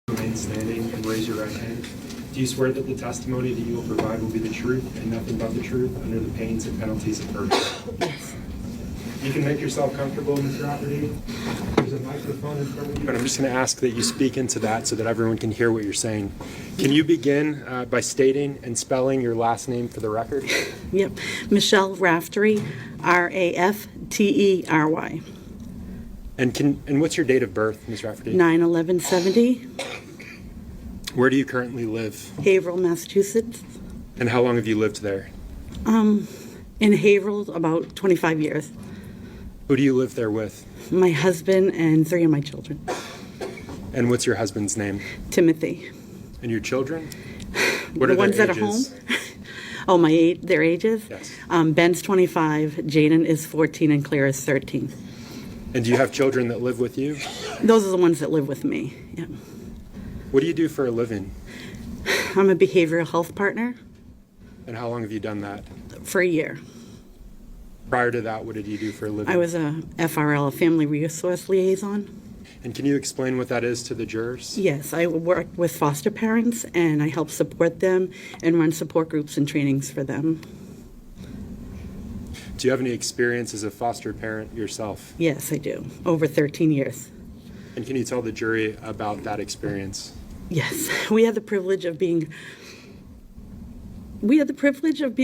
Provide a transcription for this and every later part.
Remain standing and raise your right hand. Do you swear that the testimony that you will provide will be the truth and nothing but the truth under the pains and penalties of perjury? Yes. You can make yourself comfortable, Ms. Raftery. There's a microphone in front of you. But I'm just going to ask that you speak into that so that everyone can hear what you're saying. Can you begin by stating and spelling your last name for the record? Yep. Michelle Raftery, Raftery. And what's your date of birth, Ms. Raftery? 9/11/70, Where do you currently live? Haverhill, Massachusetts. And how long have you lived there? In Haverhill, about 25 years. Who do you live there with? My husband and 3 of my children. And what's your husband's name? Timothy. And your children? What The are ones their that are home? ages? Oh, their ages? Yes. Ben's 25, Jaden is 14, and Claire is 13. And do you have children that live with you? Those are the ones that live with me. Yeah. What do you do for a living? I'm a behavioral health partner And how long have you done that? for a year. Prior to that, what did you do for a living? I was a FRL, a family resource liaison. And can you explain what that is to the jurors? Yes, I work with foster parents, and I help support them and run support groups and trainings for them. Do you have any experience as a foster parent yourself? Yes, I do. Over 13 years. And can you tell the jury about that experience? Yes, we had the privilege of being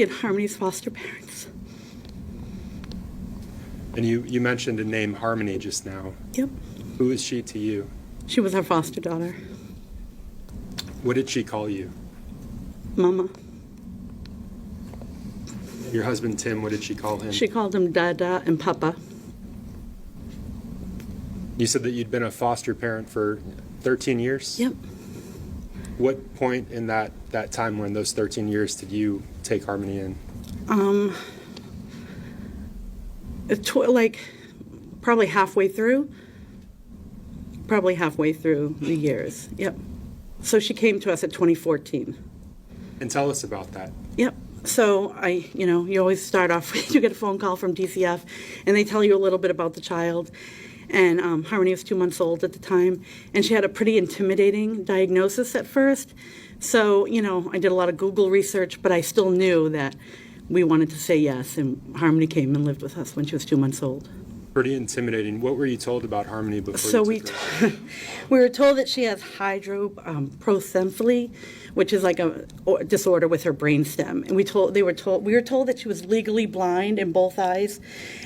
Harmony's foster parents. And you mentioned the name Harmony just now. Yep. Who is she to you? She was our foster daughter. What did she call you? Mama. Your husband, Tim, what did she call him? She called him Dada and Papa. You said that you'd been a foster parent for 13 years? Yep. What point in that timeline, those 13 years, did you take Harmony in? Like probably halfway through. Probably halfway through the years. Yep. So she came to us at 2014. And tell us about that. Yep. So you always start off with, you get a phone call from DCF, and they tell you a little bit about the child. And Harmony was 2 months old at the time, and she had a pretty intimidating diagnosis at first. So, I did a lot of Google research, but I still knew that we wanted to say yes, and Harmony came and lived with us when she was 2 months old. Pretty intimidating. What were you told about Harmony before So you took her? we were told that she has hydroprocephaly, which is like a disorder with her brainstem. And we were told that she was legally blind in both eyes,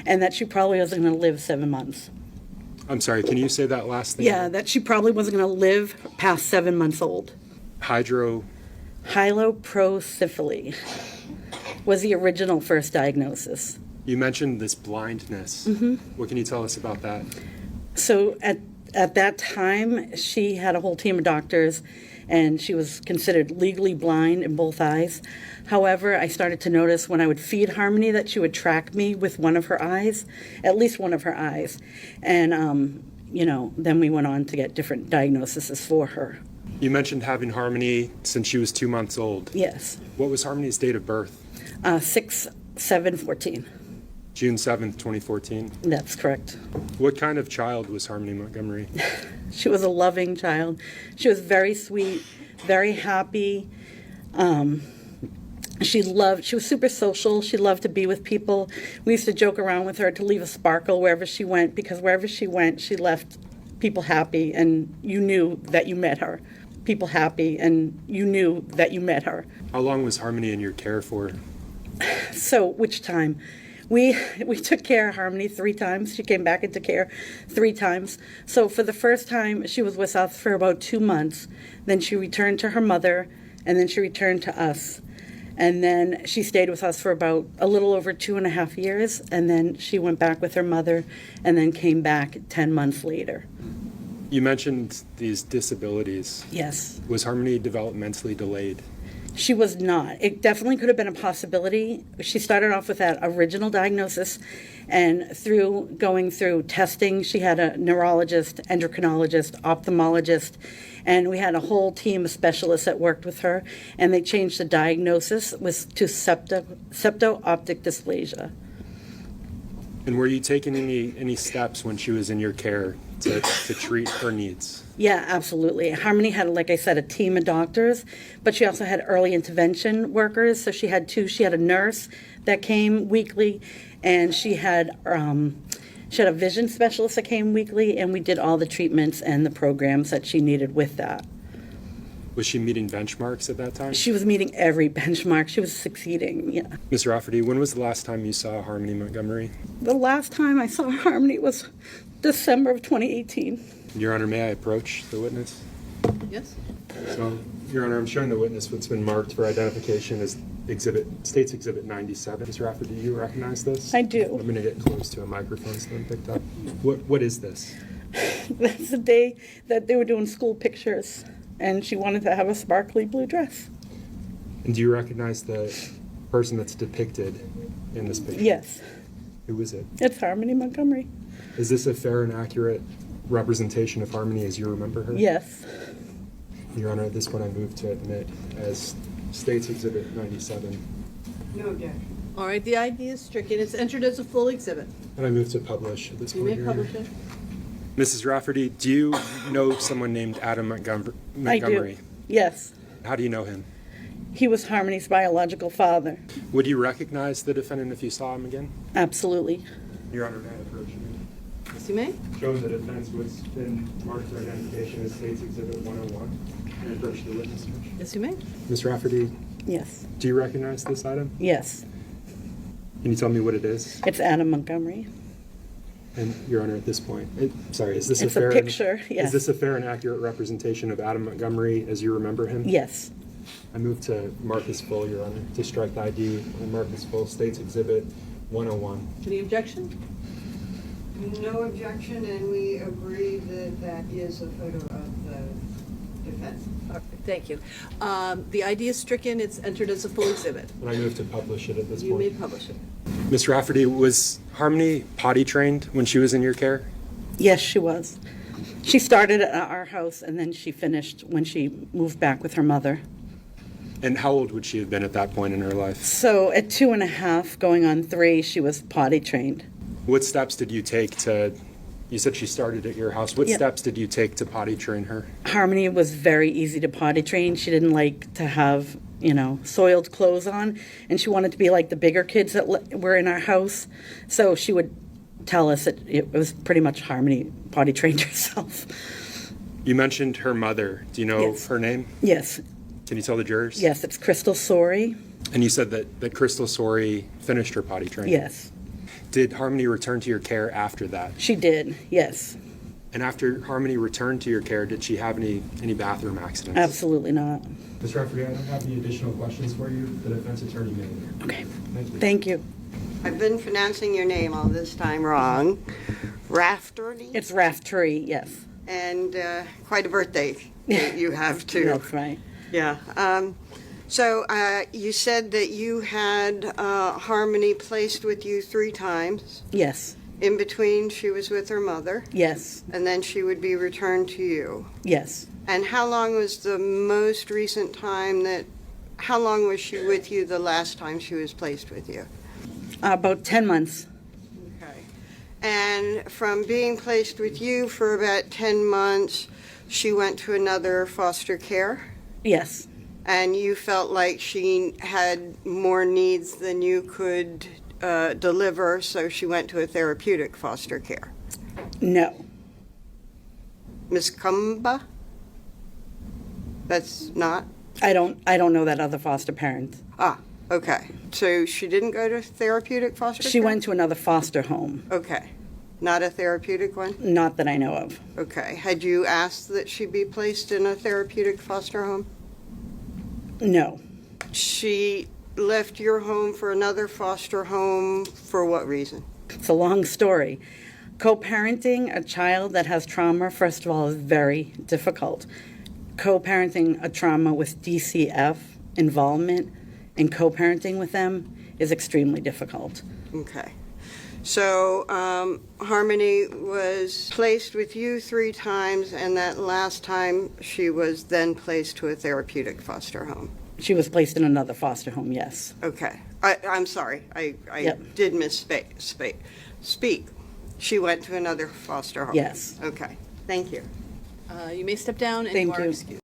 and that she probably wasn't going to live 7 months. I'm sorry, can you say that last thing? Yeah, that she probably wasn't going to live past 7 months old. Hydroprocephaly was the original first diagnosis. You mentioned this blindness. Mm-hmm. What can you tell us about that? So at that time, she had a whole team of doctors, and she was considered legally blind in both eyes. However, I started to notice when I would feed Harmony that she would track me with one of her eyes, at least one of her eyes. And, then we went on to get different diagnoses for her. You mentioned having Harmony since she was 2 months old. Yes. What was Harmony's date of birth? 6/7/14. June 7th, 2014. That's correct. What kind of child was Harmony Montgomery? She was a loving child. She was very sweet, very happy. She was super social. She loved to be with people. We used to joke around with her to leave a sparkle wherever she went, because wherever she went, she left people happy, and you knew that you met her. People happy, and you knew that you met her. How long was Harmony in your care for? So, which time? We took care of Harmony 3 times. She came back into care 3 times. So for the first time, she was with us for about 2 months. Then she returned to her mother, and then she returned to us. And then she stayed with us for about a little over 2.5 years, and then she went back with her mother, and then came back 10 months later. You mentioned these disabilities. Yes. Was Harmony developmentally delayed? She was not. It definitely could have been a possibility. She started off with that original diagnosis, and through going through testing, she had a neurologist, endocrinologist, ophthalmologist, and we had a whole team of specialists that worked with her, and they changed the diagnosis to septo-optic dysplasia. And were you taking any steps when she was in your care to treat her needs? Yeah, absolutely. Harmony had, like I said, a team of doctors, but she also had early intervention workers. So she had two. She had a nurse that came weekly, and she had a vision specialist that came weekly, and we did all the treatments and the programs that she needed with that. Was she meeting benchmarks at that time? She was meeting every benchmark. She was succeeding, yeah. Ms. Raftery, when was the last time you saw Harmony Montgomery? The last time I saw Harmony was December of 2018. Your Honor, may I approach the witness? Yes? So, Your Honor, I'm showing the witness what's been marked for identification as State's Exhibit 97. Ms. Raftery, do you recognize this? I do. I'm going to get close to a microphone so I'm picked up. What is this? That's the day that they were doing school pictures, and she wanted to have a sparkly blue dress. And do you recognize the person that's depicted in this picture? Yes, Who is it? it's Harmony Montgomery. Is this a fair and accurate representation of Harmony as you remember her? Yes. Your Honor, at this point I move to admit as State's Exhibit 97. No objection. All right, the ID is stricken. It's entered as a full exhibit. And I move to publish at this You point. may Your Honor. publish it. Mrs. Raftery, do you know someone named Adam Montgomery? I do. Yes. How do you know him? He was Harmony's biological father. Would you recognize the defendant if you saw him again? Absolutely. Your Honor, may I approach him? Yes, you may. Showing the defense what's been marked for identification as State's Exhibit 101. Can I approach the witness? Yes, you may. Ms. Raftery, Yes. do you recognize this item? Yes. Can you tell me what it is? It's Adam Montgomery. And Your Honor, at this point, is this It's a fair a picture, yes. Is this a fair and accurate representation of Adam Montgomery as you remember him? Yes. I move to mark as full, Your Honor, to strike the ID and mark as full State's Exhibit 101. Any objection? No objection, and we agree that that is a photo of the defense. Okay, thank you. The ID is stricken. It's entered as a full exhibit. And I move to publish it at this You may point. publish it. Ms. Raftery, was Harmony potty trained when she was in your care? Yes, she was. She started at our house, and then she finished when she moved back with her mother. And how old would she have been at that point in her life? So at 2.5, going on 3, she was potty trained. What steps did you take to, you said she started at your house. What Yeah. steps did you take to potty train her? Harmony was very easy to potty train. She didn't like to have, soiled clothes on, and she wanted to be like the bigger kids that were in our house. So she would tell us that it was pretty much Harmony potty trained herself. You mentioned her mother. Do you know Yes. her name? Yes, Can you tell the jurors? yes, it's Crystal Sorey. And you said that Crystal Sorey finished her potty training. Yes, Did Harmony return to your care after that? she did, yes. And after Harmony returned to your care, did she have any bathroom accidents? Absolutely not. Ms. Raftery, I don't have any additional questions for you. The defense attorney may. Okay, Thank you. thank you. I've been pronouncing your name all this time wrong. Raftery? It's Raftery, yes. And quite a birthday that you have, too. That's right. Yeah. So you said that you had Harmony placed with you 3 times. Yes, In between, she was with her mother, yes, and then she would be returned to you. yes. And how long was the most recent time how long was she with you the last time she was placed with you? About 10 months. Okay. And from being placed with you for about 10 months, she went to another foster care? Yes, And you felt like she had more needs than you could deliver, so she went to a therapeutic foster care. no, Miss Kumba? That's not? I don't know that other foster parent. Ah, okay. So she didn't go to therapeutic foster care? She went to another foster home, Okay. Not a therapeutic one? not that I know of. Okay. Had you asked that she be placed in a therapeutic foster home? No, She left your home for another foster home for what reason? it's a long story. Co-parenting a child that has trauma, first of all, is very difficult. Co-parenting a trauma with DCF involvement and co-parenting with them is extremely difficult. Okay. So Harmony was placed with you 3 times, and that last time she was then placed to a therapeutic foster home. She was placed in another foster home, yes. Okay. I'm sorry. I Yep. did misspeak. speak. She went to another foster home? Yes. Okay, thank you. You may step down and you Thank are you. excused.